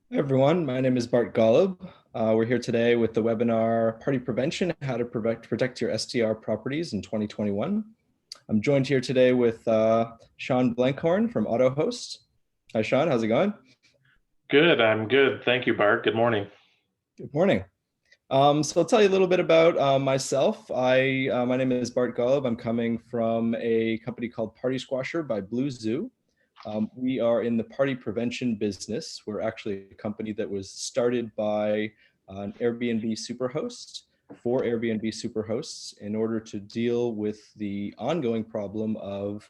Hi everyone, my name is Bart Golub. We're here today with the webinar Party Prevention, How to Protect Your STR Properties in 2021. I'm joined here today with Sean Blankhorn from AutoHost. Hi Sean, how's it going? Good, I'm good. Thank you, Bart. Good morning. Good morning. So I'll tell you a little bit about myself. My name is Bart Golub. I'm coming from a company called Party Squasher by Blue Zoo. We are in the party prevention business. We're actually a company that was started by an Airbnb superhost for Airbnb superhosts in order to deal with the ongoing problem of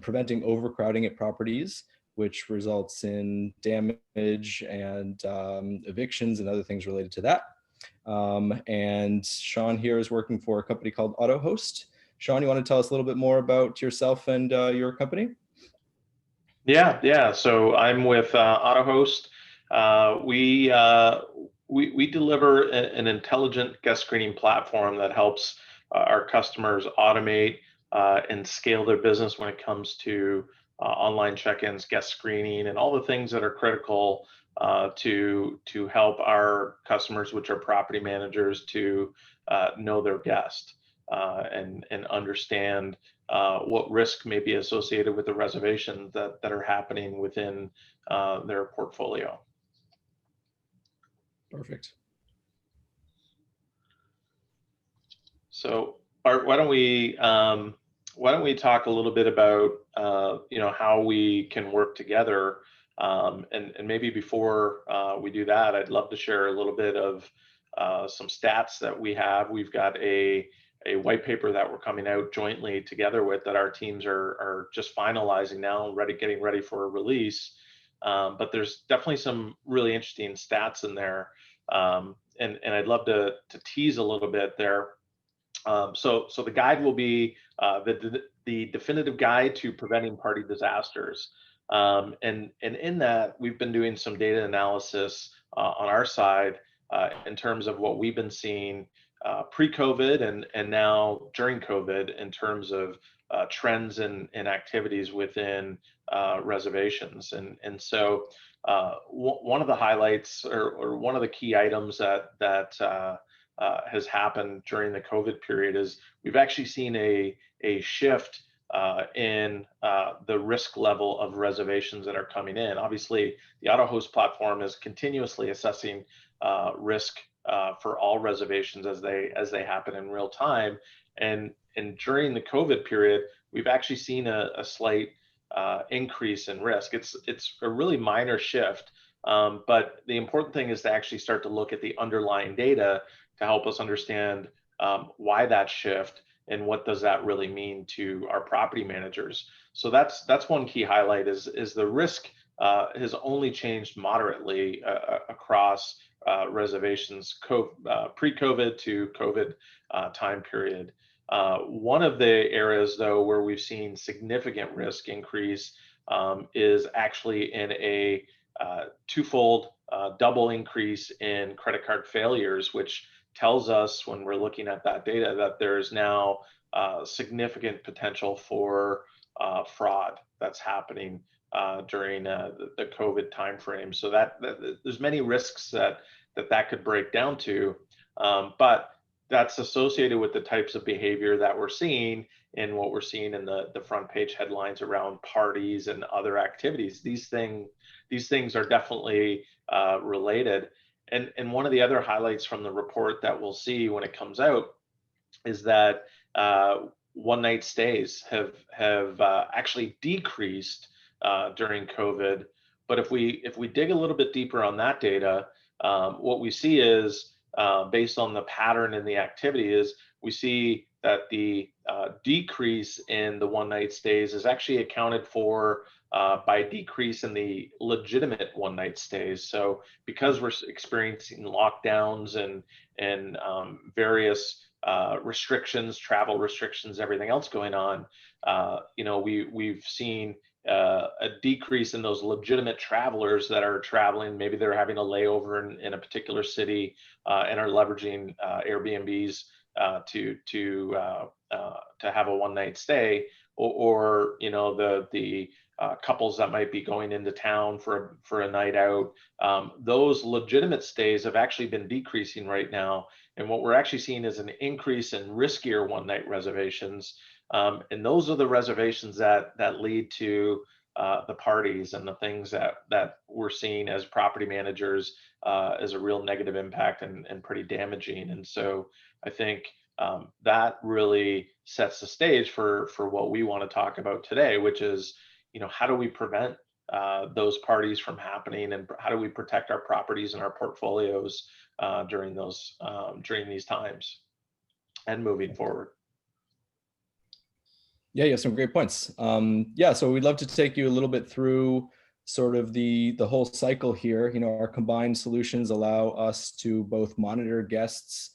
preventing overcrowding at properties, which results in damage and evictions and other things related to that. And Sean here is working for a company called AutoHost. Sean, you want to tell us a little bit more about yourself and your company? Yeah. So I'm with AutoHost. We deliver an intelligent guest screening platform that helps our customers automate and scale their business when it comes to online check-ins, guest screening, and all the things that are critical to help our customers, which are property managers, to know their guest and understand what risk may be associated with the reservations that are happening within their portfolio. Perfect. So, Art, why don't we talk a little bit about how we can work together, and maybe before we do that, I'd love to share a little bit of some stats that we have. We've got a white paper that we're coming out jointly together with that our teams are just finalizing now, getting ready for a release. But there's definitely some really interesting stats in there, and I'd love to tease a little bit there. So the guide will be the definitive guide to preventing party disasters. And in that, we've been doing some data analysis on our side in terms of what we've been seeing pre-COVID and now during COVID in terms of trends and activities within reservations. And so one of the highlights or one of the key items that has happened during the COVID period is we've actually seen a shift in the risk level of reservations that are coming in. Obviously, the AutoHost platform is continuously assessing risk for all reservations as they happen in real time. And during the COVID period, we've actually seen a slight increase in risk. It's a really minor shift, but the important thing is to actually start to look at the underlying data to help us understand why that shift and what does that really mean to our property managers. So that's one key highlight is the risk has only changed moderately across reservations pre-COVID to COVID time period. One of the areas though where we've seen significant risk increase is actually in a twofold double increase in credit card failures, which tells us when we're looking at that data that there's now significant potential for fraud that's happening during the COVID timeframe. So that there's many risks that could break down to, but that's associated with the types of behavior that we're seeing and what we're seeing in the front page headlines around parties and other activities. These things are definitely related. And one of the other highlights from the report that we'll see when it comes out is that one night stays have actually decreased during COVID. But if we dig a little bit deeper on that data, what we see is based on the pattern in the activity is we see that the decrease in the one night stays is actually accounted for by a decrease in the legitimate one night stays. So because we're experiencing lockdowns and various restrictions, travel restrictions, everything else going on, we've seen a decrease in those legitimate travelers that are traveling. Maybe they're having a layover in a particular city and are leveraging Airbnbs to have a one night stay, or the couples that might be going into town for a night out. Those legitimate stays have actually been decreasing right now. And what we're actually seeing is an increase in riskier one night reservations. And those are the reservations that lead to the parties and the things that we're seeing as property managers as a real negative impact and pretty damaging. And so I think that really sets the stage for what we want to talk about today, which is, how do we prevent those parties from happening, and how do we protect our properties and our portfolios during these times and moving forward. Yeah, some great points. Yeah, so we'd love to take you a little bit through sort of the whole cycle here. Our combined solutions allow us to both monitor guests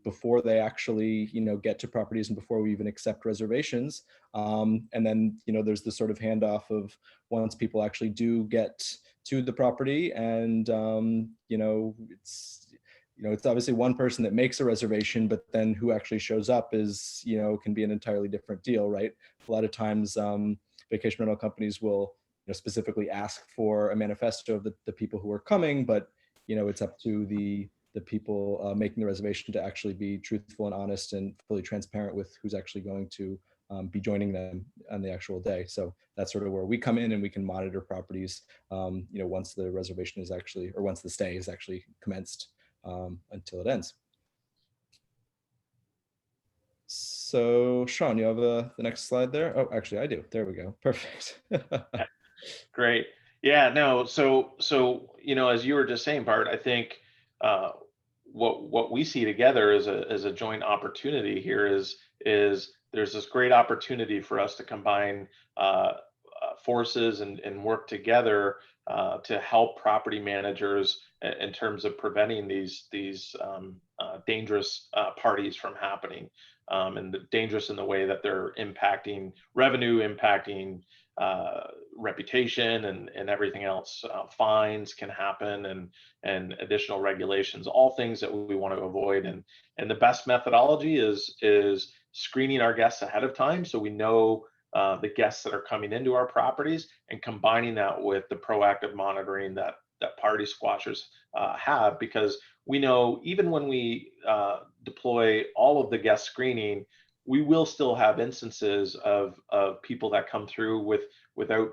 before they actually, get to properties and before we even accept reservations. And then, there's the sort of handoff of once people actually do get to the property, and it's obviously one person that makes a reservation, but then who actually shows up is, can be an entirely different deal, right? A lot of times vacation rental companies will, specifically ask for a manifesto of the people who are coming, but, it's up to the people making the reservation to actually be truthful and honest and fully transparent with who's actually going to be joining them on the actual day. So that's sort of where we come in, and we can monitor properties, once the reservation is actually, or once the stay is actually commenced. Until it ends. So Sean, you have the next slide there? Oh, actually I do. There we go. Perfect. Great. Yeah, no, so as you were just saying, Bart, I think what we see together as a joint opportunity here is there's this great opportunity for us to combine forces and work together to help property managers in terms of preventing these dangerous parties from happening, and dangerous in the way that they're impacting revenue, impacting reputation, and everything else. Fines can happen, and additional regulations, all things that we want to avoid. And the best methodology is screening our guests ahead of time, so we know the guests that are coming into our properties, and combining that with the proactive monitoring that party squashers have, because we know even when we deploy all of the guest screening, we will still have instances of people that come through without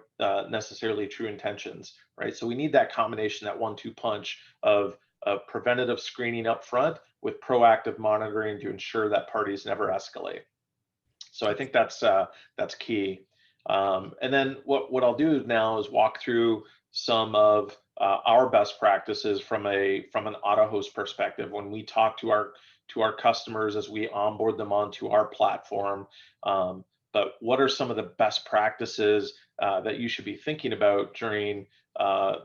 necessarily true intentions, right? So we need that combination, that 1-2 punch of preventative screening up front with proactive monitoring to ensure that parties never escalate. So I think that's key. And then what I'll do now is walk through some of our best practices from an auto host perspective when we talk to our customers as we onboard them onto our platform. But what are some of the best practices that you should be thinking about during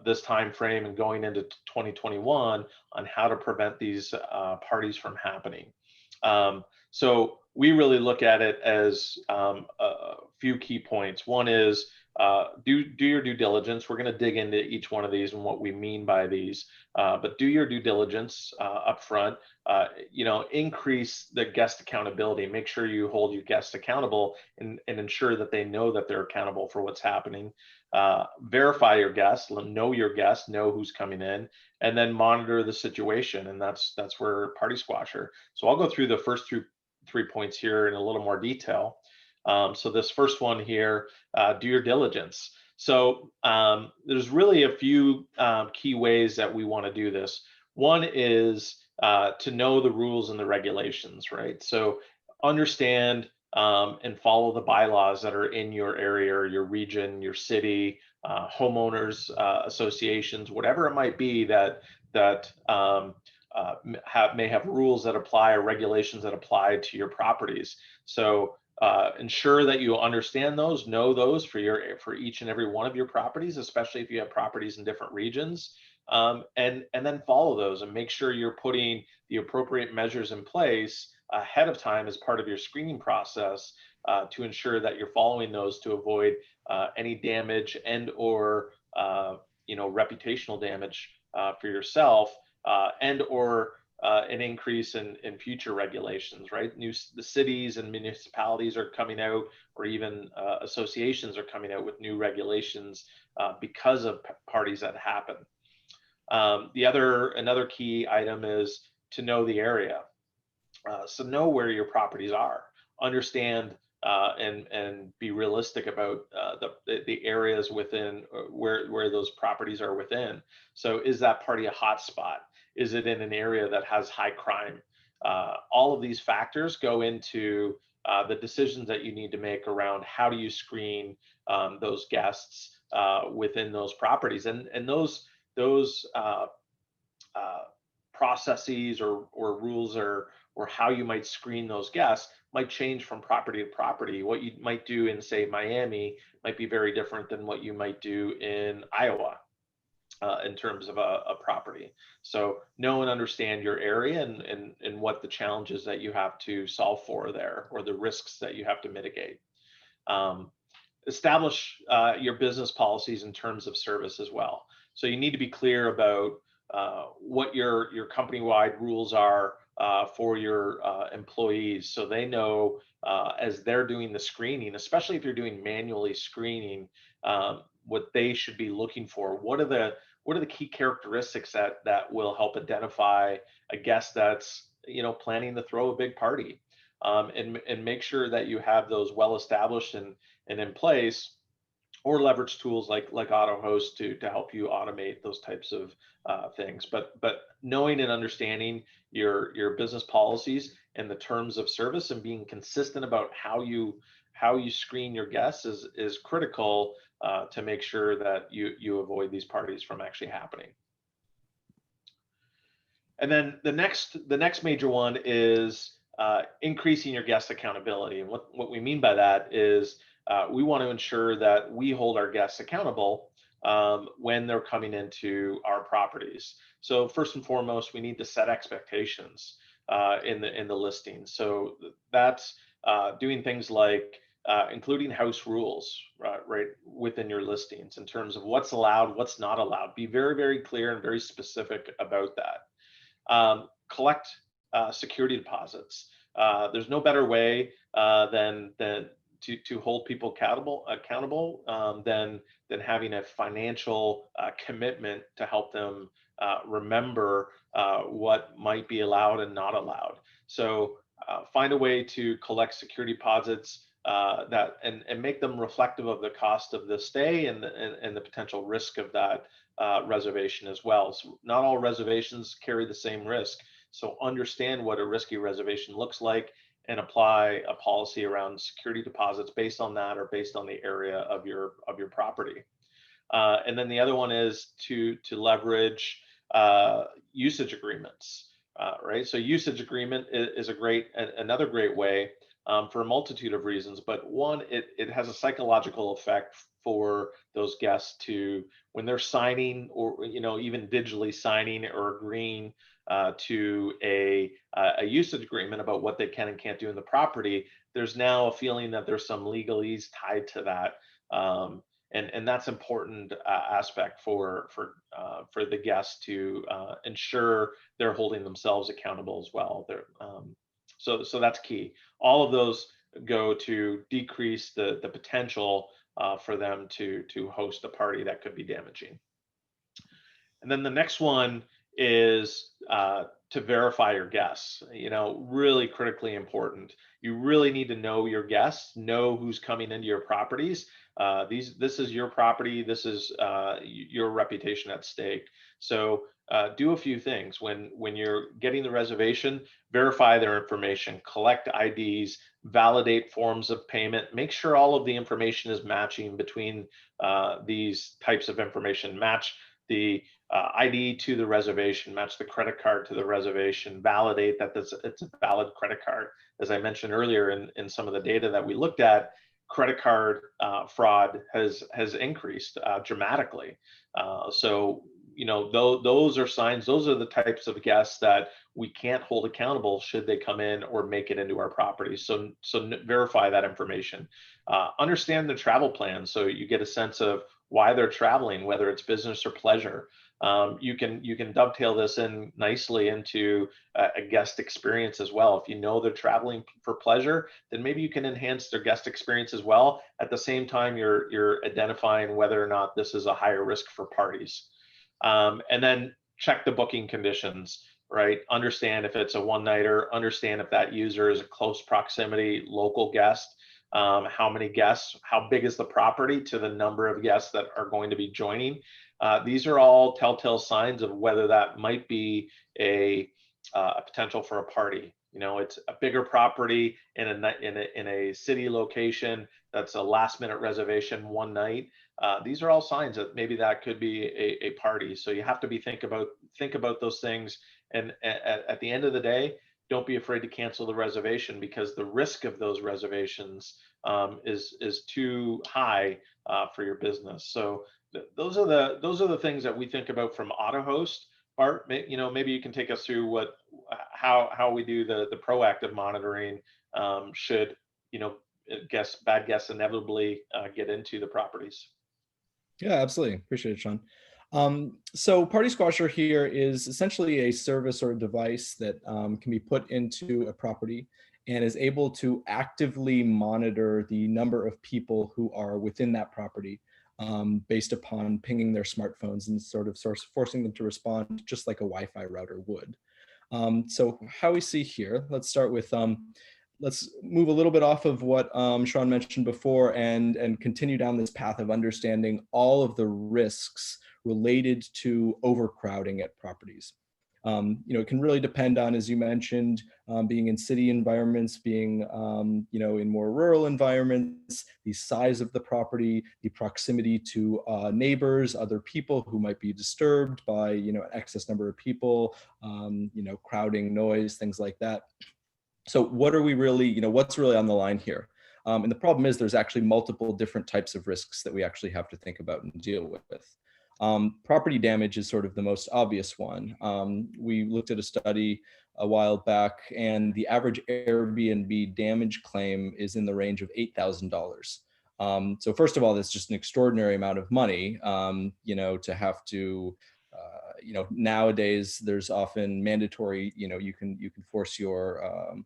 this time frame and going into 2021 on how to prevent these parties from happening? So we really look at it as a few key points. One is do your due diligence. We're going to dig into each one of these and what we mean by these, but do your due diligence up front. Increase the guest accountability. Make sure you hold your guests accountable and ensure that they know that they're accountable for what's happening. Verify your guests, know your guests, know who's coming in, and then monitor the situation. And that's where Party Squasher. So I'll go through the first three points here in a little more detail. So this first one here, do your diligence. So there's really a few key ways that we want to do this. One is to know the rules and the regulations, right? So understand and follow the bylaws that are in your area, your region, your city, homeowners associations, whatever it might be that may have rules that apply or regulations that apply to your properties. So ensure that you understand those, know those for each and every one of your properties, especially if you have properties in different regions, and then follow those and make sure you're putting the appropriate measures in place ahead of time as part of your screening process to ensure that you're following those to avoid any damage and or reputational damage for yourself and or an increase in future regulations, right? The cities and municipalities are coming out, or even associations are coming out with new regulations because of parties that happen. Another key item is to know the area. So know where your properties are, understand and be realistic about the areas within where those properties are within. So is that party a hotspot? Is it in an area that has high crime? All of these factors go into the decisions that you need to make around how do you screen those guests within those properties, and those processes or rules or how you might screen those guests might change from property to property. What you might do in, say, Miami might be very different than what you might do in Iowa in terms of a property. So know and understand your area and what the challenges that you have to solve for there, or the risks that you have to mitigate. Establish your business policies in terms of service as well. So you need to be clear about what your company-wide rules are for your employees, so they know as they're doing the screening, especially if you're doing manually screening, what they should be looking for. What are the key characteristics that will help identify a guest that's planning to throw a big party, and make sure that you have those well established and in place, or leverage tools like AutoHost to help you automate those types of things. But knowing and understanding your business policies and the terms of service, and being consistent about how you screen your guests is critical to make sure that you avoid these parties from actually happening. And then the next major one is increasing your guest accountability. And what we mean by that is we want to ensure that we hold our guests accountable when they're coming into our properties. So first and foremost, we need to set expectations in the listing. So that's doing things like including house rules right within your listings in terms of what's allowed, what's not allowed. Be very, very clear and very specific about that. Collect security deposits. There's no better way than to hold people accountable than having a financial commitment to help them remember what might be allowed and not allowed. So find a way to collect security deposits and make them reflective of the cost of the stay and the potential risk of that reservation as well. So not all reservations carry the same risk. So understand what a risky reservation looks like and apply a policy around security deposits based on that, or based on the area of your property. And then the other one is to leverage usage agreements, right? So usage agreement is another great way for a multitude of reasons, but one, it has a psychological effect for those guests to, when they're signing, or even digitally signing or agreeing to a usage agreement about what they can and can't do in the property, there's now a feeling that there's some legalese tied to that, and that's important aspect for the guests to ensure they're holding themselves accountable as well. So that's key. All of those go to decrease the potential for them to host a party that could be damaging. And then the next one is to verify your guests. Really critically important. You really need to know your guests, know who's coming into your properties. This is your property. This is your reputation at stake. So do a few things when you're getting the reservation. Verify their information, collect IDs, validate forms of payment, make sure all of the information is matching between these types of information. Match the ID to the reservation, match the credit card to the reservation, validate that it's a valid credit card. As I mentioned earlier in some of the data that we looked at, credit card fraud has increased dramatically. So those are signs. Those are the types of guests that we can't hold accountable should they come in or make it into our property. So verify that information. Understand the travel plan, so you get a sense of why they're traveling, whether it's business or pleasure. You can dovetail this in nicely into a guest experience as well. If you know they're traveling for pleasure, then maybe you can enhance their guest experience as well. At the same time, you're identifying whether or not this is a higher risk for parties. And then check the booking conditions, right? Understand if it's a one nighter, understand if that user is a close proximity local guest. How many guests, how big is the property to the number of guests that are going to be joining. These are all telltale signs of whether that might be a potential for a party. You know, it's a bigger property in a city location that's a last minute reservation one night. These are all signs that maybe that could be a party. So you have to think about those things. And at the end of the day, don't be afraid to cancel the reservation, because the risk of those reservations is too high for your business. So those are the things that we think about from AutoHost. Art, maybe you can take us through how we do the proactive monitoring, should bad guests inevitably get into the properties. Yeah, absolutely. Appreciate it, Sean. So Party Squasher here is essentially a service or a device that can be put into a property and is able to actively monitor the number of people who are within that property, based upon pinging their smartphones and sort of forcing them to respond just like a Wi-Fi router would. So how we see here, let's start with, let's move a little bit off of what Sean mentioned before and continue down this path of understanding all of the risks related to overcrowding at properties. It can really depend on, as you mentioned, being in city environments, being in more rural environments, the size of the property, the proximity to neighbors, other people who might be disturbed by an excess number of people, crowding, noise, things like that. So what are we really, what's really on the line here? And the problem is there's actually multiple different types of risks that we actually have to think about and deal with. Property damage is sort of the most obvious one. We looked at a study a while back, and the average Airbnb damage claim is in the range of $8,000. So first of all, that's just an extraordinary amount of money, to have to, nowadays there's often mandatory, you can force your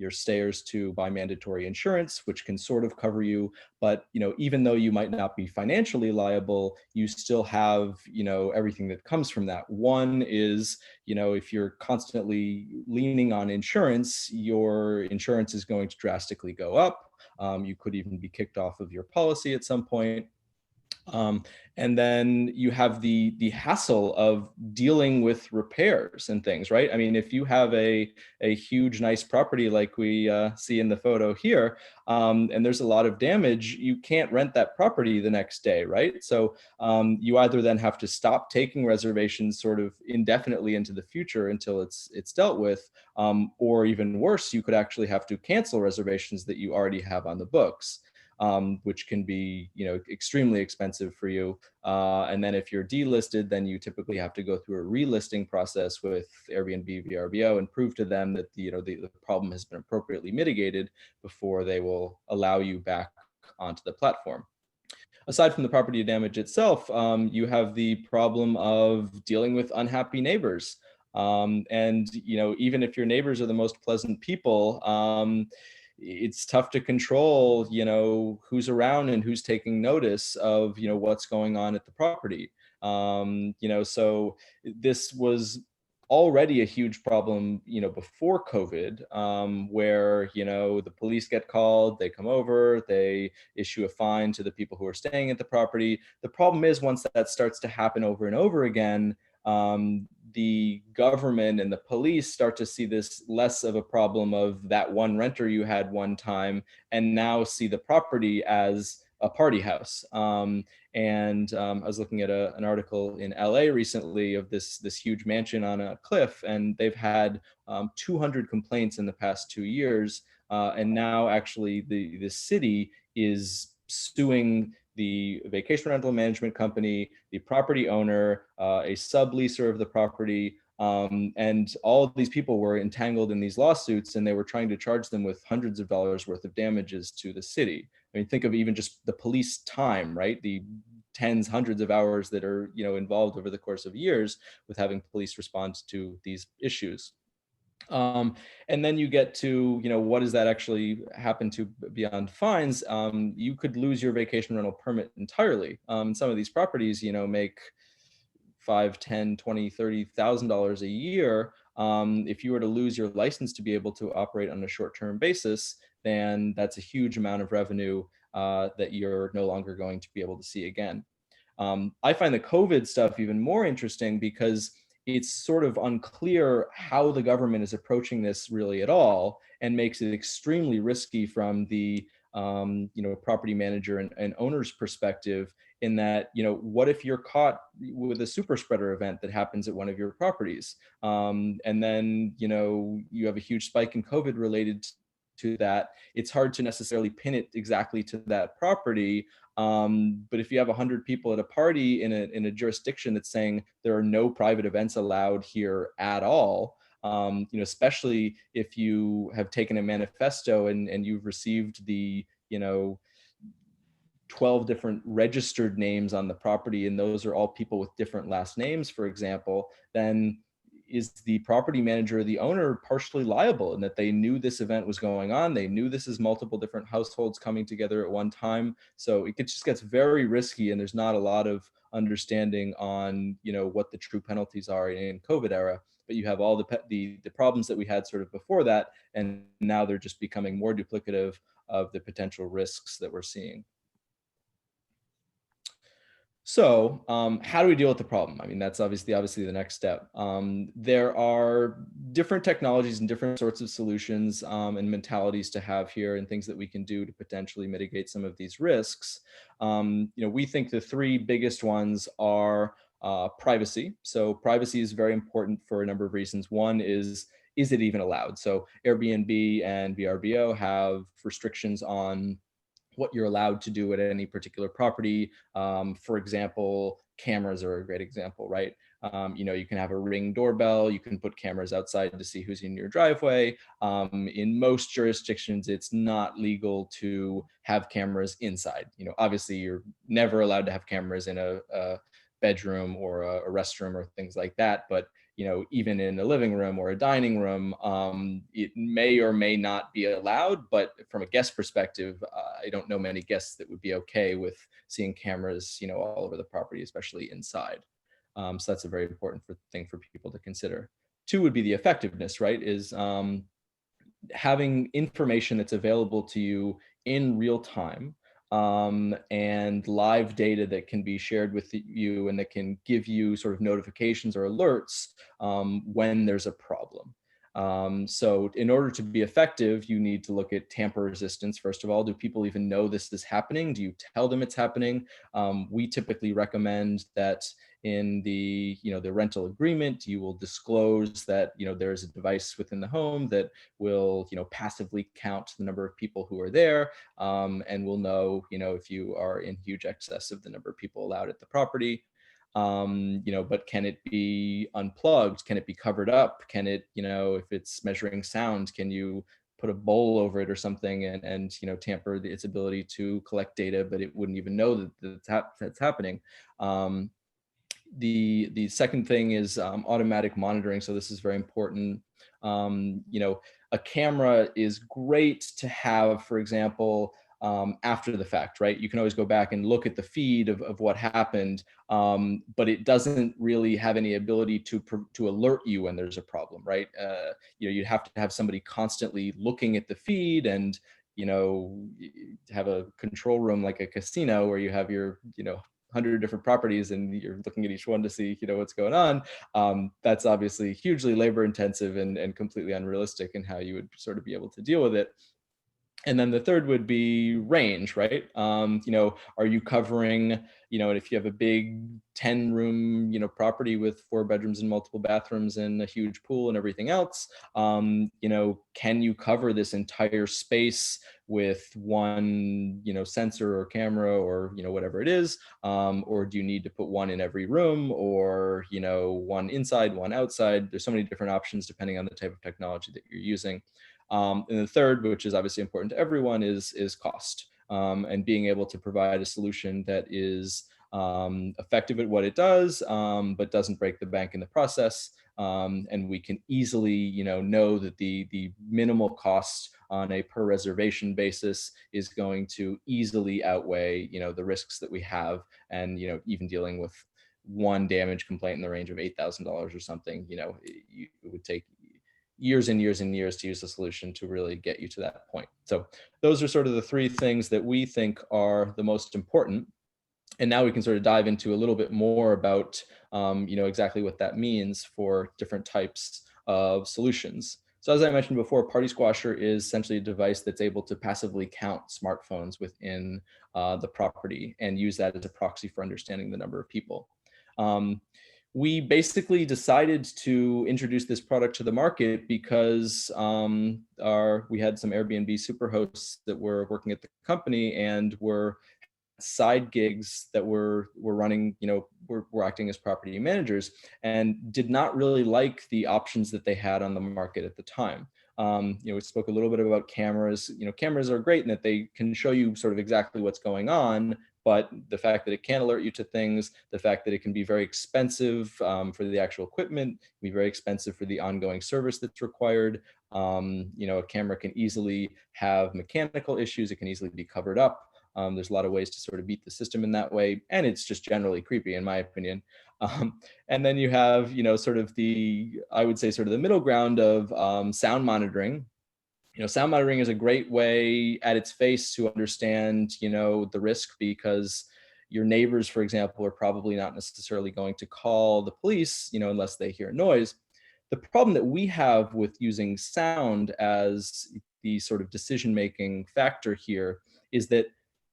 stayers to buy mandatory insurance, which can sort of cover you. But, even though you might not be financially liable, you still have, everything that comes from that. One is, if you're constantly leaning on insurance, your insurance is going to drastically go up. You could even be kicked off of your policy at some point. And then you have the hassle of dealing with repairs and things, right? I mean, if you have a huge, nice property like we see in the photo here, and there's a lot of damage, you can't rent that property the next day, right? So you either then have to stop taking reservations sort of indefinitely into the future until it's dealt with, or even worse, you could actually have to cancel reservations that you already have on the books. Which can be, extremely expensive for you. And then if you're delisted, then you typically have to go through a relisting process with Airbnb, VRBO, and prove to them that the problem has been appropriately mitigated before they will allow you back onto the platform. Aside from the property damage itself, you have the problem of dealing with unhappy neighbors. And even if your neighbors are the most pleasant people, it's tough to control, who's around and who's taking notice of, what's going on at the property. So this was already a huge problem, before COVID, where, the police get called, they come over, they issue a fine to the people who are staying at the property. The problem is once that starts to happen over and over again, the government and the police start to see this less of a problem of that one renter you had one time, and now see the property as a party house. I was looking at an article in LA recently of this huge mansion on a cliff, and they've had 200 complaints in the past 2 years. And now actually the city is suing the vacation rental management company, the property owner, a subleaser of the property, and all of these people were entangled in these lawsuits, and they were trying to charge them with hundreds of dollars worth of damages to the city. I mean, think of even just the police time, right? The tens, hundreds of hours that are, involved over the course of years with having police respond to these issues. Um, and then you get to, what does that actually happen to beyond fines? You could lose your vacation rental permit entirely. Some of these properties, make five, 10, 20, $30,000 a year. If you were to lose your license to be able to operate on a short-term basis, then that's a huge amount of revenue that you're no longer going to be able to see again. I find the COVID stuff even more interesting because it's sort of unclear how the government is approaching this really at all, and makes it extremely risky from the property manager and owner's perspective, in that, what if you're caught with a super spreader event that happens at one of your properties? And then, you have a huge spike in COVID related to that. It's hard to necessarily pin it exactly to that property. But if you have 100 people at a party in a jurisdiction that's saying there are no private events allowed here at all, especially if you have taken a manifesto and you've received the, 12 different registered names on the property, and those are all people with different last names, for example, then is the property manager or the owner partially liable in that they knew this event was going on? They knew this is multiple different households coming together at one time. So just gets very risky, and there's not a lot of understanding on, what the true penalties are in COVID era. But you have all the problems that we had sort of before that, and now they're just becoming more duplicative of the potential risks that we're seeing. So how do we deal with the problem? I mean, that's obviously the next step. There are different technologies and different sorts of solutions and mentalities to have here, and things that we can do to potentially mitigate some of these risks. We think the three biggest ones are privacy. So privacy is very important for a number of reasons. One is it even allowed? So Airbnb and VRBO have restrictions on what you're allowed to do at any particular property. For example, cameras are a great example, right? You can have a Ring doorbell, you can put cameras outside to see who's in your driveway. In most jurisdictions, it's not legal to have cameras inside. Obviously you're never allowed to have cameras in a bedroom or a restroom or things like that, but even in a living room or a dining room, it may or may not be allowed. But from a guest perspective, I don't know many guests that would be okay with seeing cameras, all over the property, especially inside. So that's a very important thing for people to consider. Two would be the effectiveness, right? Is having information that's available to you in real time, and live data that can be shared with you and that can give you sort of notifications or alerts when there's a problem. So in order to be effective, you need to look at tamper resistance. First of all, do people even know this is happening? Do you tell them it's happening? We typically recommend that in the rental agreement, you will disclose that there is a device within the home that will passively count the number of people who are there, and we'll know if you are in huge excess of the number of people allowed at the property. But can it be unplugged? Can it be covered up? Can it, if it's measuring sound, can you put a bowl over it or something and tamper its ability to collect data, but it wouldn't even know that's happening. The second thing is automatic monitoring. So this is very important. A camera is great to have, for example, after the fact, right? You can always go back and look at the feed of what happened, but it doesn't really have any ability to alert you when there's a problem, right? You'd have to have somebody constantly looking at the feed, and have a control room like a casino where you have your 100 different properties and you're looking at each one to see what's going on. That's obviously hugely labor intensive and completely unrealistic in how you would sort of be able to deal with it. And then the third would be range, right? Are you covering, and if you have a big 10 room, property with 4 bedrooms and multiple bathrooms and a huge pool and everything else, can you cover this entire space with one, sensor or camera or, whatever it is? Or do you need to put one in every room, or, one inside, one outside? There's so many different options depending on the type of technology that you're using. And the third, which is obviously important to everyone, is cost, and being able to provide a solution that is effective at what it does, but doesn't break the bank in the process. And we can easily, know that the minimal cost on a per reservation basis is going to easily outweigh, the risks that we have, and even dealing with one damage complaint in the range of $8,000 or something, it would take years and years and years to use the solution to really get you to that point. So those are sort of the three things that we think are the most important. And now we can sort of dive into a little bit more about, exactly what that means for different types of solutions. So as I mentioned before, Party Squasher is essentially a device that's able to passively count smartphones within the property and use that as a proxy for understanding the number of people. We basically decided to introduce this product to the market because we had some Airbnb superhosts that were working at the company and were side gigs that were running, were acting as property managers, and did not really like the options that they had on the market at the time. We spoke a little bit about cameras. Cameras are great in that they can show you sort of exactly what's going on, but the fact that it can alert you to things, the fact that it can be very expensive for the actual equipment, be very expensive for the ongoing service that's required. A camera can easily have mechanical issues. It can easily be covered up. There's a lot of ways to sort of beat the system in that way, and it's just generally creepy, in my opinion. And then you have, sort of I would say, sort of the middle ground of sound monitoring. Sound monitoring is a great way at its face to understand, the risk, because your neighbors, for example, are probably not necessarily going to call the police, unless they hear noise. The problem that we have with using sound as the sort of decision-making factor here is that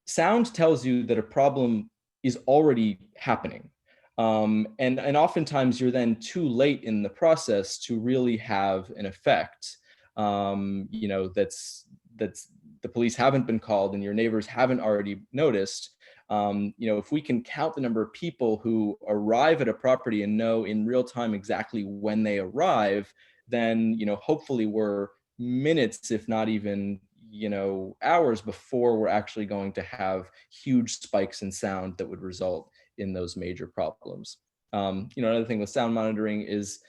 sound tells you that a problem is already happening. And oftentimes you're then too late in the process to really have an effect. That's the police haven't been called and your neighbors haven't already noticed. If we can count the number of people who arrive at a property and know in real time exactly when they arrive, then hopefully we're minutes, if not even hours before we're actually going to have huge spikes in sound that would result in those major problems. Another thing with sound monitoring is,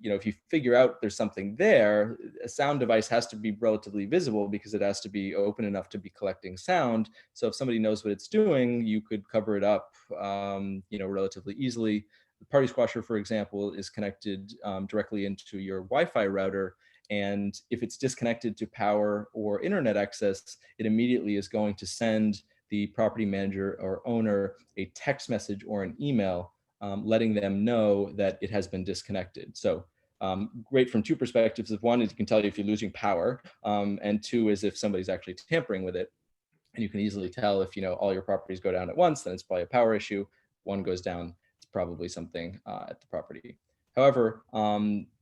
if you figure out there's something there, a sound device has to be relatively visible because it has to be open enough to be collecting sound. So if somebody knows what it's doing, you could cover it up, relatively easily. The Party Squasher, for example, is connected directly into your Wi-Fi router. And if it's disconnected to power or internet access, it immediately is going to send the property manager or owner a text message or an email letting them know that it has been disconnected. So great from two perspectives. Of one, it can tell you if you're losing power, and two is if somebody's actually tampering with it. And you can easily tell if all your properties go down at once, then it's probably a power issue. One goes down, it's probably something at the property. However,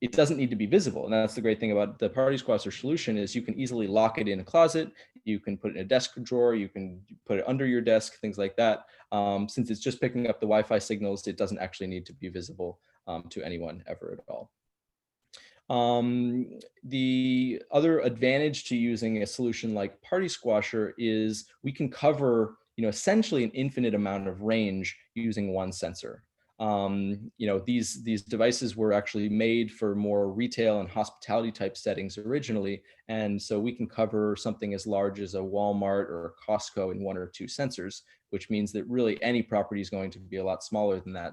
it doesn't need to be visible. And that's the great thing about the Party Squasher solution is you can easily lock it in a closet. You can put it in a desk drawer. You can put it under your desk, things like that. Since it's just picking up the Wi-Fi signals, it doesn't actually need to be visible to anyone ever at all. The other advantage to using a solution like Party Squasher is we can cover, essentially an infinite amount of range using one sensor. These devices were actually made for more retail and hospitality type settings originally. And so we can cover something as large as a Walmart or a Costco in one or two sensors, which means that really any property is going to be a lot smaller than that.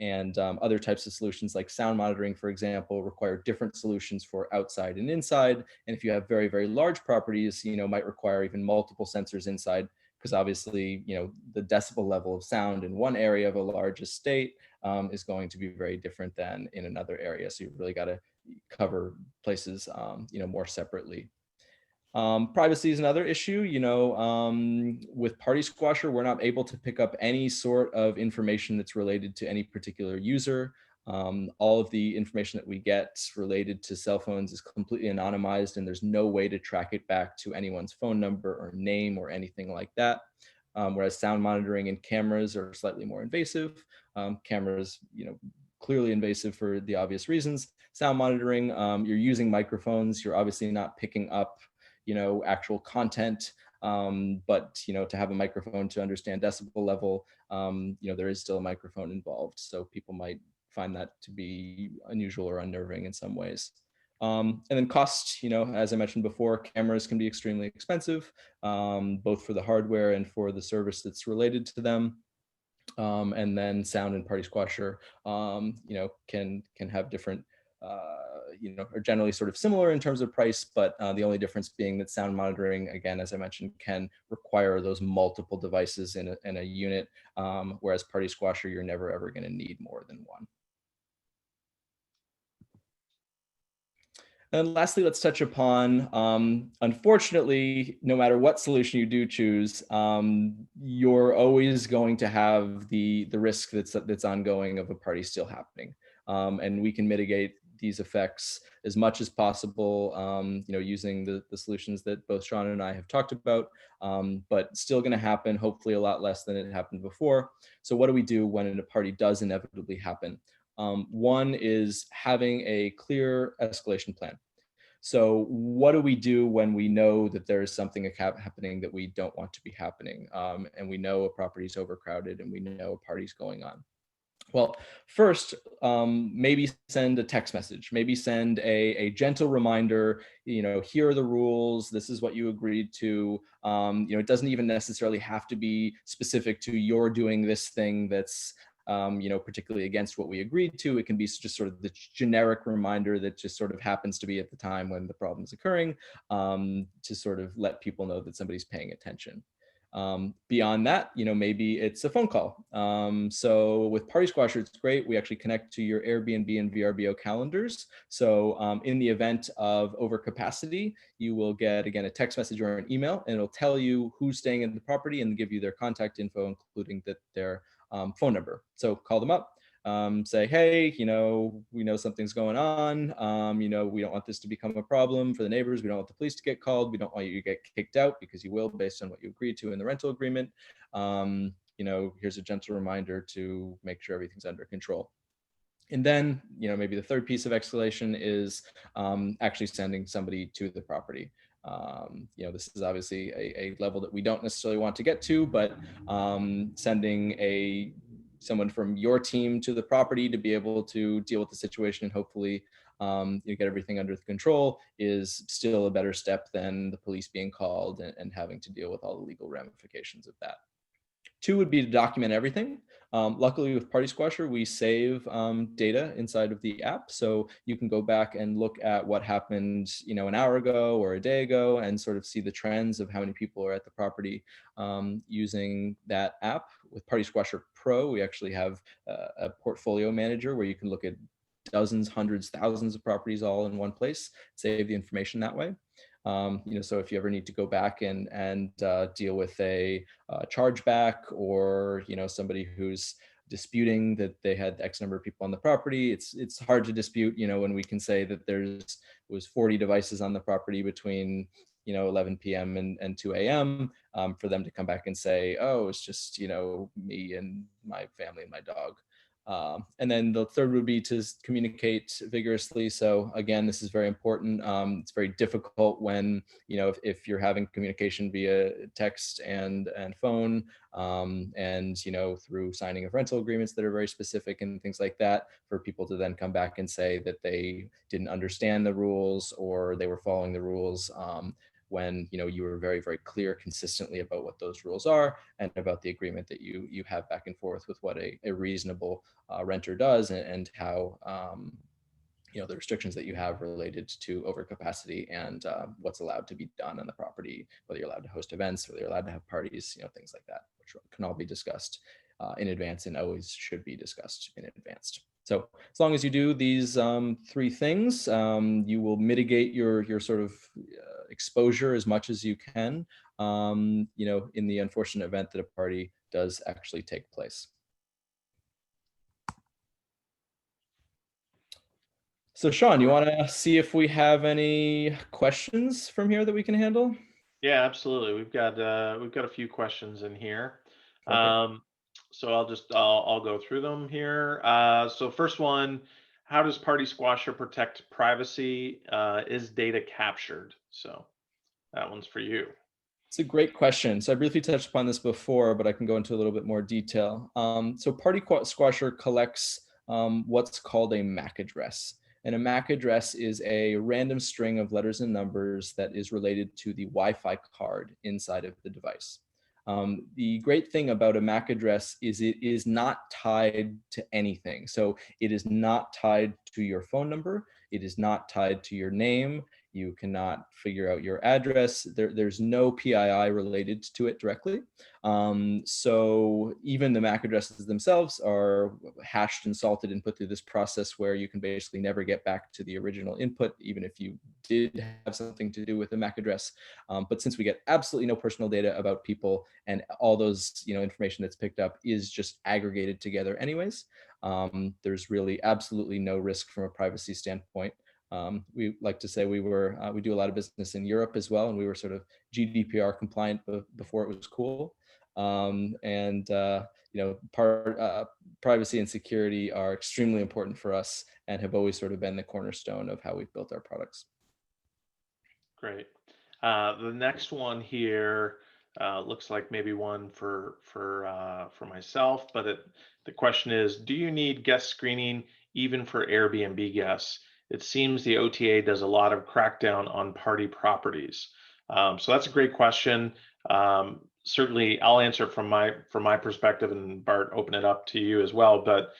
And other types of solutions like sound monitoring, for example, require different solutions for outside and inside. And if you have very, very large properties, might require even multiple sensors inside, because obviously, the decibel level of sound in one area of a large estate is going to be very different than in another area. So you've really got to cover places, more separately. Privacy is another issue. With Party Squasher, we're not able to pick up any sort of information that's related to any particular user. All of the information that we get related to cell phones is completely anonymized, and there's no way to track it back to anyone's phone number or name or anything like that. Whereas sound monitoring and cameras are slightly more invasive. Cameras, clearly invasive for the obvious reasons. Sound monitoring, you're using microphones. You're obviously not picking up actual content. But to have a microphone to understand decibel level, there is still a microphone involved. So people might find that to be unusual or unnerving in some ways. And then cost, as I mentioned before, cameras can be extremely expensive, both for the hardware and for the service that's related to them. And then sound and party squasher, can have different, are generally sort of similar in terms of price, but the only difference being that sound monitoring, again, as I mentioned, can require those multiple devices in a unit, whereas party squasher, you're never ever going to need more than one. And lastly, let's touch upon, unfortunately, no matter what solution you do choose, you're always going to have the risk that's ongoing of a party still happening. And we can mitigate these effects as much as possible, using the solutions that both Sean and I have talked about, but still going to happen, hopefully a lot less than it happened before. So what do we do when a party does inevitably happen? One is having a clear escalation plan. So what do we do when we know that there is something happening that we don't want to be happening, and we know a property is overcrowded and we know a party's going on? Well, first, maybe send a text message, maybe send a gentle reminder, here are the rules, this is what you agreed to. It doesn't even necessarily have to be specific to you're doing this thing that's, particularly against what we agreed to. It can be just sort of the generic reminder that just sort of happens to be at the time when the problem is occurring, to sort of let people know that somebody's paying attention. Beyond that, maybe it's a phone call. So with Party Squasher, it's great. We actually connect to your Airbnb and VRBO calendars. So in the event of overcapacity, you will get, again, a text message or an email, and it'll tell you who's staying in the property and give you their contact info, including their phone number. So call them up. Say, hey, we know something's going on. We don't want this to become a problem for the neighbors. We don't want the police to get called. We don't want you to get kicked out, because you will based on what you agreed to in the rental agreement. Here's a gentle reminder to make sure everything's under control. And then, maybe the third piece of escalation is actually sending somebody to the property. This is obviously a level that we don't necessarily want to get to, but sending someone from your team to the property to be able to deal with the situation and hopefully you get everything under control is still a better step than the police being called and having to deal with all the legal ramifications of that. Two would be to document everything. Luckily with Party Squasher, we save data inside of the app. So you can go back and look at what happened, an hour ago or a day ago and sort of see the trends of how many people are at the property using that app. With Party Squasher Pro, we actually have a portfolio manager where you can look at dozens, hundreds, thousands of properties all in one place, save the information that way. So if you ever need to go back and deal with a chargeback, or somebody who's disputing that they had X number of people on the property, it's hard to dispute. When we can say that was 40 devices on the property between 11 p.m. and 2 a.m. For them to come back and say, oh, it's just me and my family and my dog. And then the third would be to communicate vigorously. So again, this is very important. It's very difficult when, if you're having communication via text and phone, and, through signing of rental agreements that are very specific and things like that, for people to then come back and say that they didn't understand the rules or they were following the rules. When you were very, very clear consistently about what those rules are and about the agreement that you have back and forth with what a reasonable renter does, and how the restrictions that you have related to overcapacity and what's allowed to be done on the property, whether you're allowed to host events, whether you're allowed to have parties, things like that, which can all be discussed in advance and always should be discussed in advance. So as long as you do these three things, you will mitigate your sort of exposure as much as you can, in the unfortunate event that a party does actually take place. So Sean, you want to see if we have any questions from here that we can handle? Yeah, absolutely. We've got a few questions in here. Perfect. So I'll go through them here. So first one, how does Party Squasher protect privacy? Is data captured? So that one's for you. It's a great question. So I briefly touched upon this before, but I can go into a little bit more detail. So Squasher collects what's called a MAC address. And a MAC address is a random string of letters and numbers that is related to the Wi-Fi card inside of the device. The great thing about a MAC address is it is not tied to anything. So it is not tied to your phone number. It is not tied to your name. You cannot figure out your address. There's no PII related to it directly. So even the MAC addresses themselves are hashed and salted and put through this process where you can basically never get back to the original input, even if you did have something to do with the MAC address. But since we get absolutely no personal data about people and all those, information that's picked up is just aggregated together anyways, there's really absolutely no risk from a privacy standpoint. We like to say we do a lot of business in Europe as well, and we were sort of GDPR compliant before it was cool. And privacy and security are extremely important for us and have always sort of been the cornerstone of how we've built our products. Great. The next one here looks like maybe one for myself, but the question is, do you need guest screening even for Airbnb guests? It seems the OTA does a lot of crackdown on party properties. So that's a great question. Certainly, I'll answer it from my perspective, and Bart, open it up to you as well. But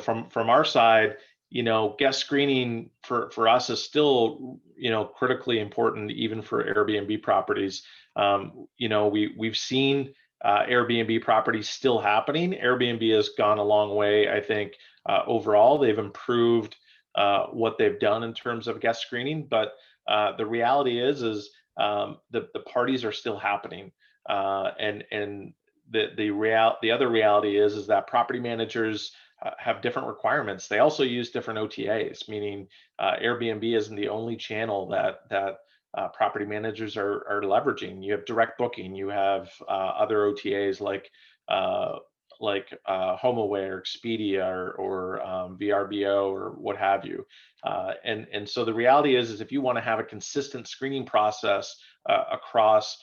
from our side, guest screening for us is still, critically important, even for Airbnb properties. We've seen Airbnb properties still happening. Airbnb has gone a long way, I think. Overall, they've improved what they've done in terms of guest screening, but the reality is the parties are still happening, and the other reality is that property managers have different requirements. They also use different OTAs, meaning Airbnb isn't the only channel that property managers are leveraging. You have direct booking, you have other OTAs like HomeAware, Expedia, or VRBO, or what have you. And so the reality is if you want to have a consistent screening process across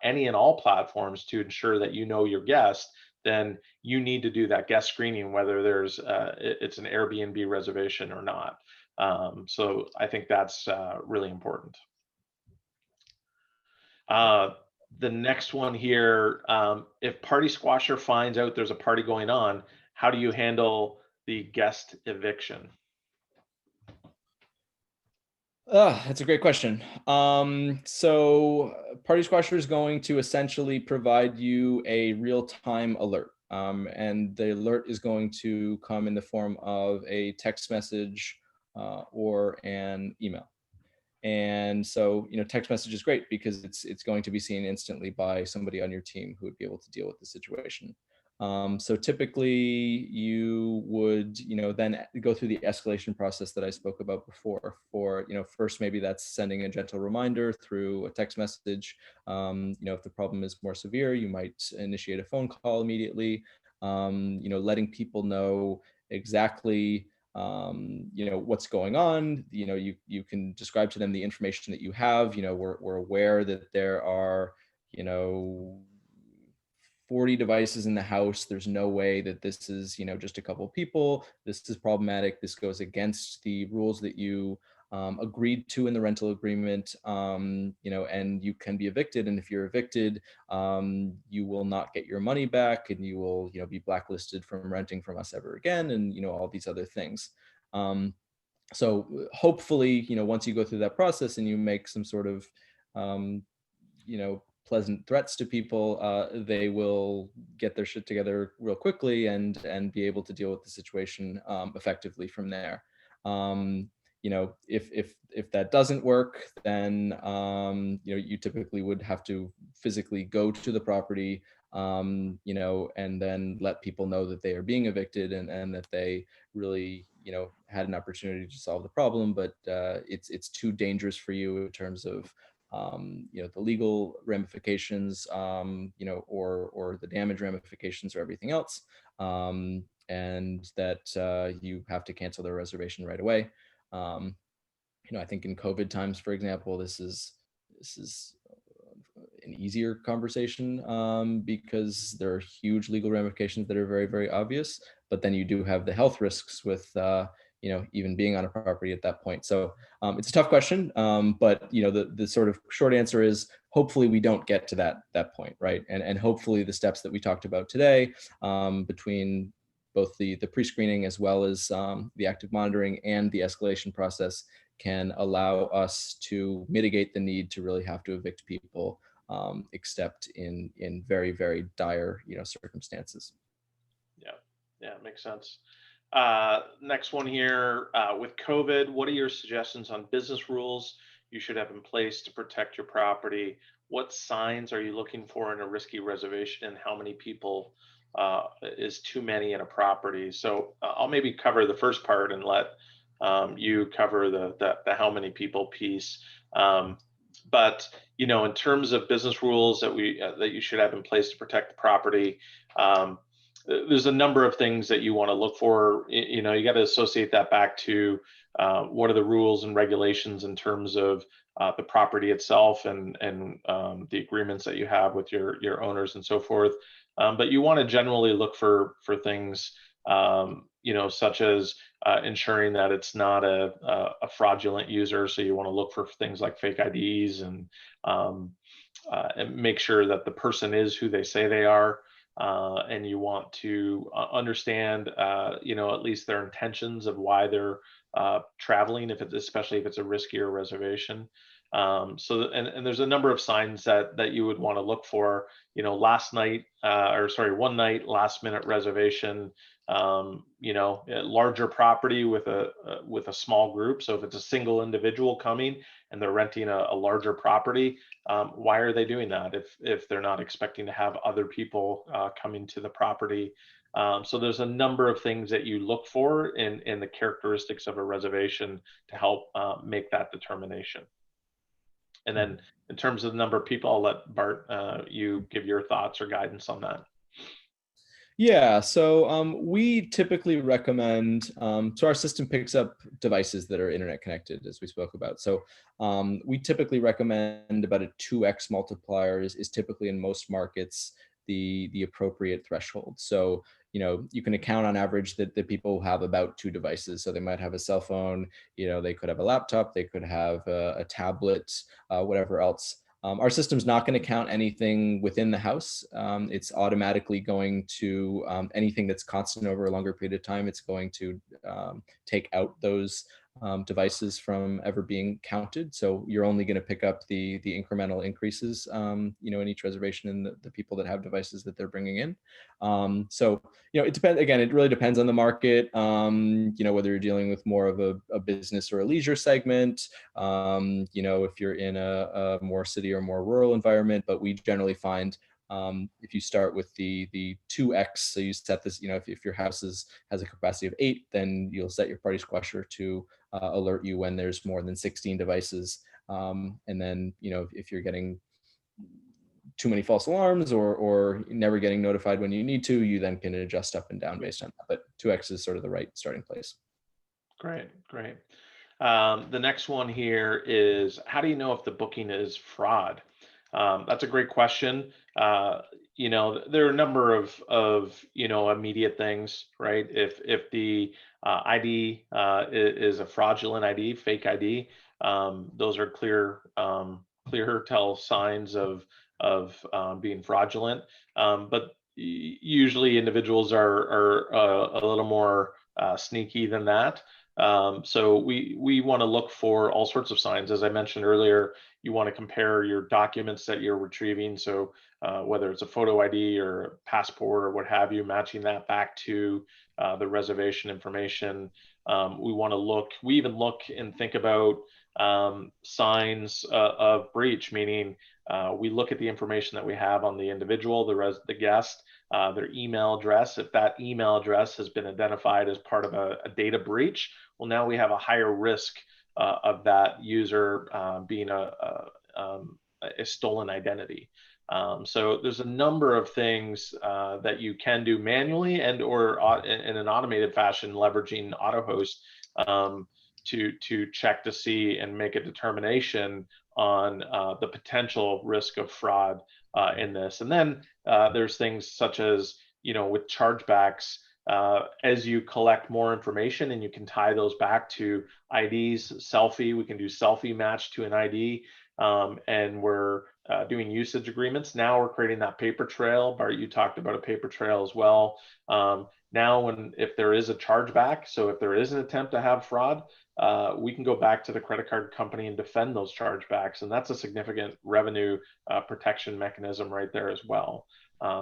any and all platforms to ensure that your guest, then you need to do that guest screening, whether it's an Airbnb reservation or not. So I think that's really important. The next one here, if Party Squasher finds out there's a party going on, how do you handle the guest eviction? That's a great question. So Party Squasher is going to essentially provide you a real-time alert. And the alert is going to come in the form of a text message or an email. And so, text message is great because it's going to be seen instantly by somebody on your team who would be able to deal with the situation. So typically you would, then go through the escalation process that I spoke about before for, first, maybe that's sending a gentle reminder through a text message. If the problem is more severe, you might initiate a phone call immediately, letting people know exactly what's going on. You can describe to them the information that you have. We're aware that there are 40 devices in the house. There's no way that this is just a couple of people. This is problematic. This goes against the rules that you agreed to in the rental agreement, and you can be evicted. And if you're evicted, you will not get your money back, and you will, be blacklisted from renting from us ever again, and all these other things. So hopefully, once you go through that process and you make some sort of, pleasant threats to people, they will get their shit together real quickly and be able to deal with the situation effectively from there. If that doesn't work, then you typically would have to physically go to the property, and then let people know that they are being evicted and that they really had an opportunity to solve the problem, but it's too dangerous for you in terms of the legal ramifications, or the damage ramifications or everything else, and that you have to cancel their reservation right away. I think in COVID times, for example, this is an easier conversation because there are huge legal ramifications that are very, very obvious. But then you do have the health risks with even being on a property at that point. So it's a tough question, but the sort of short answer is hopefully we don't get to that point, right? And hopefully the steps that we talked about today, between both the pre-screening as well as the active monitoring and the escalation process, can allow us to mitigate the need to really have to evict people, except in very, very dire circumstances. Yeah, makes sense. Next one here, with COVID, what are your suggestions on business rules you should have in place to protect your property? What signs are you looking for in a risky reservation, and how many people is too many in a property? So I'll maybe cover the first part and let you cover the how many people piece. But in terms of business rules that you should have in place to protect the property, there's a number of things that you want to look for. You got to associate that back to what are the rules and regulations in terms of the property itself, and the agreements that you have with your owners and so forth. But you want to generally look for things, such as ensuring that it's not a fraudulent user. So you want to look for things like fake IDs, and make sure that the person is who they say they are. And you want to understand, at least their intentions of why they're traveling, especially if it's a riskier reservation. And there's a number of signs that you would want to look for. One night, last minute reservation. A larger property with a small group. So if it's a single individual coming and they're renting a larger property, why are they doing that if they're not expecting to have other people coming to the property? So there's a number of things that you look for in the characteristics of a reservation to help make that determination. And then in terms of the number of people, I'll let Bart, you give your thoughts or guidance on that. Yeah, so we typically recommend, so our system picks up devices that are internet connected, as we spoke about. So we typically recommend about a 2x multiplier is typically in most markets the appropriate threshold. So you can account on average that people have about 2 devices. So they might have a cell phone, they could have a laptop, they could have a tablet, whatever else. Our system's not going to count anything within the house. It's automatically going to, anything that's constant over a longer period of time, it's going to take out those devices from ever being counted. So you're only going to pick up the incremental increases, in each reservation, and the people that have devices that they're bringing in. So it depends. Again, it really depends on the market. Whether you're dealing with more of a business or a leisure segment. If you're in a more city or more rural environment. But we generally find, if you start with the 2x, so you set this, if your house has a capacity of 8, then you'll set your party squasher to alert you when there's more than 16 devices. And then, if you're getting too many false alarms or never getting notified when you need to, you then can adjust up and down based on that. But 2x is sort of the right starting place. Great. The next one here is, how do you know if the booking is fraud? That's a great question. There are a number of immediate things, right? If the ID is a fraudulent ID, fake ID, those are clear tell signs of being fraudulent. But usually individuals are a little more sneaky than that. So we want to look for all sorts of signs. As I mentioned earlier, you want to compare your documents that you're retrieving. So whether it's a photo ID or a passport or what have you, matching that back to the reservation information. We even look and think about signs of breach, meaning we look at the information that we have on the individual, the guest, their email address. If that email address has been identified as part of a data breach, well, now we have a higher risk of that user being a stolen identity. So there's a number of things that you can do manually or in an automated fashion, leveraging AutoHost, to check to see and make a determination on the potential risk of fraud in this. And then there's things such as, with chargebacks, as you collect more information and you can tie those back to IDs, selfie, we can do selfie match to an ID, and we're doing usage agreements. Now we're creating that paper trail. Bart, you talked about a paper trail as well. Now, if there is a chargeback, so if there is an attempt to have fraud, we can go back to the credit card company and defend those chargebacks, and that's a significant revenue protection mechanism right there as well.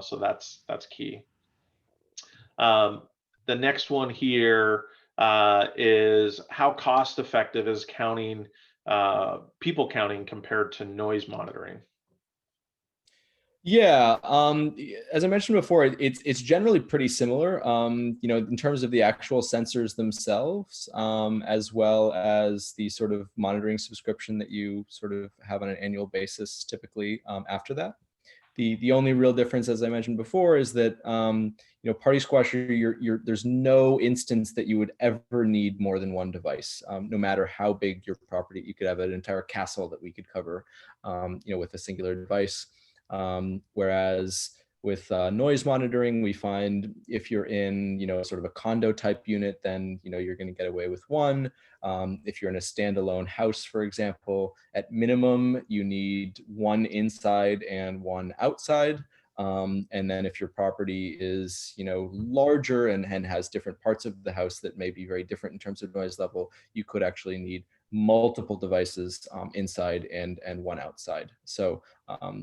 So that's key. The next one here is how cost effective is people counting compared to noise monitoring? Yeah, as I mentioned before, it's generally pretty similar, in terms of the actual sensors themselves, as well as the sort of monitoring subscription that you sort of have on an annual basis, typically after that. The only real difference, as I mentioned before, is that Party Squasher, there's no instance that you would ever need more than one device, no matter how big your property. You could have an entire castle that we could cover, with a singular device. Whereas with noise monitoring, we find if you're in, sort of a condo type unit, then, you're going to get away with one. If you're in a standalone house, for example, at minimum, you need one inside and one outside. And then if your property is, larger and has different parts of the house that may be very different in terms of noise level, you could actually need multiple devices inside and one outside. So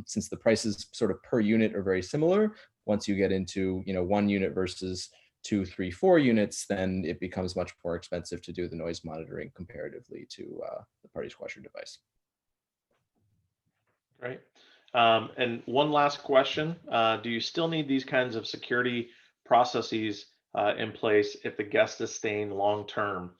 since the prices sort of per unit are very similar, once you get into, one unit versus 2, 3, 4 units, then it becomes much more expensive to do the noise monitoring comparatively to the Party Squasher device. Great. And one last question. Do you still need these kinds of security processes in place if the guest is staying long term?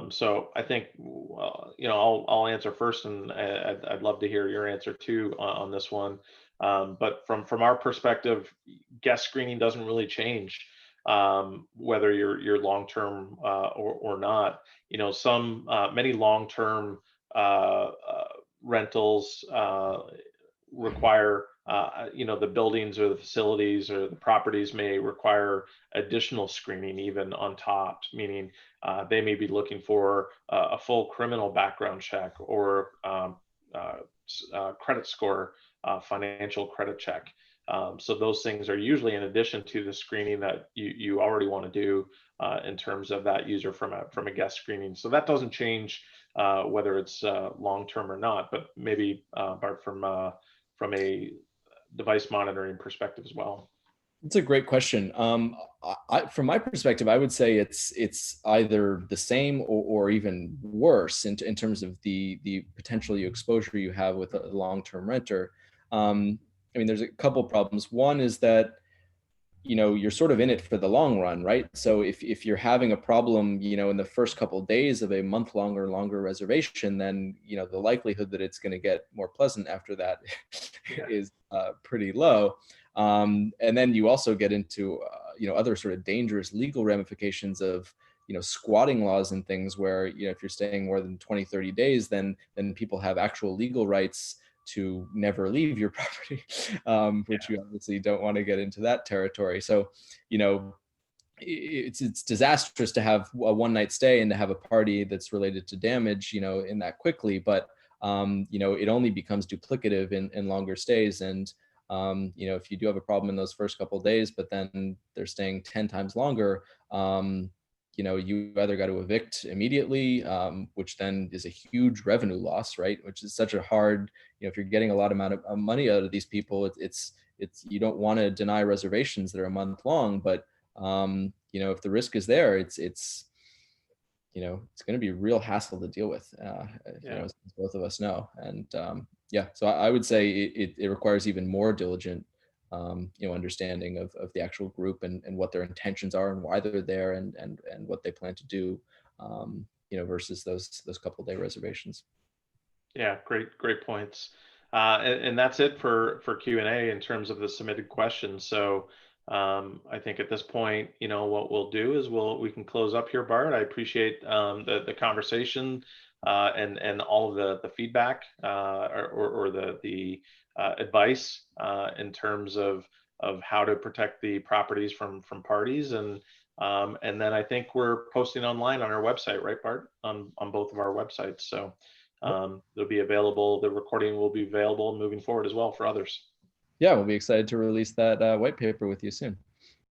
So I think, I'll answer first, and I'd love to hear your answer too on this one. But from our perspective, guest screening doesn't really change whether you're long term or not. Many long term rentals require, the buildings or the facilities or the properties may require additional screening even on top, meaning they may be looking for a full criminal background check or credit score, financial credit check. So those things are usually in addition to the screening that you already want to do in terms of that user from a guest screening. So that doesn't change whether it's long-term or not, but maybe Bart, from a device monitoring perspective as well. It's a great question. From my perspective, I would say it's either the same or even worse in terms of the potential exposure you have with a long-term renter. There's a couple problems. One is that you're sort of in it for the long run, right? So if you're having a problem, in the first couple of days of a month-long or longer reservation, then the likelihood that it's going to get more pleasant after that is pretty low. And then you also get into other sort of dangerous legal ramifications of squatting laws and things where if you're staying more than 20, 30 days, then people have actual legal rights to never leave your property, which you obviously don't want to get into that territory. So, it's disastrous to have a one-night stay and to have a party that's related to damage, in that quickly. But it only becomes duplicative in longer stays. And if you do have a problem in those first couple of days, but then they're staying 10 times longer, you either got to evict immediately, which then is a huge revenue loss, right? Which is such a hard, if you're getting a lot amount of money out of these people, it's you don't want to deny reservations that are a month long, but if the risk is there, it's going to be a real hassle to deal with, as both of us know. And so I would say it requires even more diligent understanding of the actual group and what their intentions are and why they're there and what they plan to do, versus those couple day reservations. Yeah, great points. And that's it for Q&A in terms of the submitted questions. So I think at this point, what we'll do is we can close up here, Bart. I appreciate the conversation and all of the feedback or the advice in terms of how to protect the properties from parties, and then I think we're posting online on our website, right, Bart? On both of our websites. So Yep. they'll be available. The recording will be available moving forward as well for others. Yeah, we'll be excited to release that white paper with you soon.